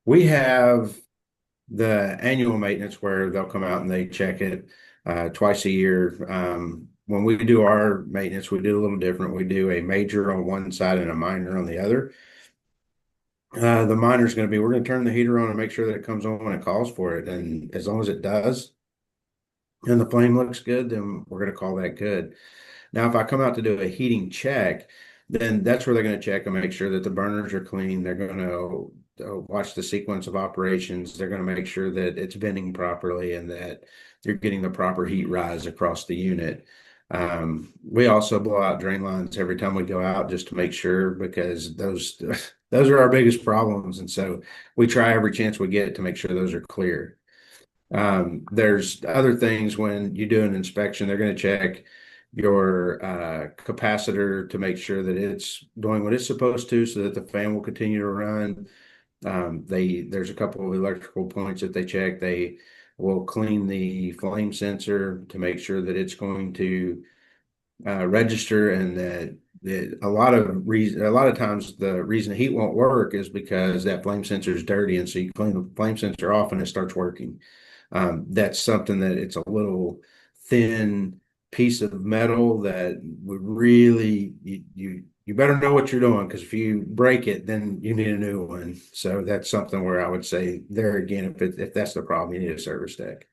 We have the annual maintenance where they'll come out and they check it twice a year. When we do our maintenance, we do a little different. We do a major on one side and a minor on the other. The minor is going to be, we're going to turn the heater on and make sure that it comes on when it calls for it. And as long as it does and the flame looks good, then we're going to call that good. Now, if I come out to do a heating check, then that's where they're going to check and make sure that the burners are clean. They're going to watch the sequence of operations. They're going to make sure that it's venting properly and that you're getting the proper heat rise across the unit. We also blow out drain lines every time we go out just to make sure because those those are our biggest problems. And so we try every chance we get to make sure those are clear. There's other things when you do an inspection, they're going to check your capacitor to make sure that it's doing what it's supposed to so that the fan will continue to run. There's a couple of electrical points that they check. They will clean the flame sensor to make sure that it's going to register and that a lot of times the reason the heat won't work is because that flame sensor is dirty, and so you clean the flame sensor off and it starts working. That's something that it's a little thin piece of metal that would really you better know what you're doing, because if you break it, then you need a new one. So that's something where I would say there again, if that's the problem, you need a service tech.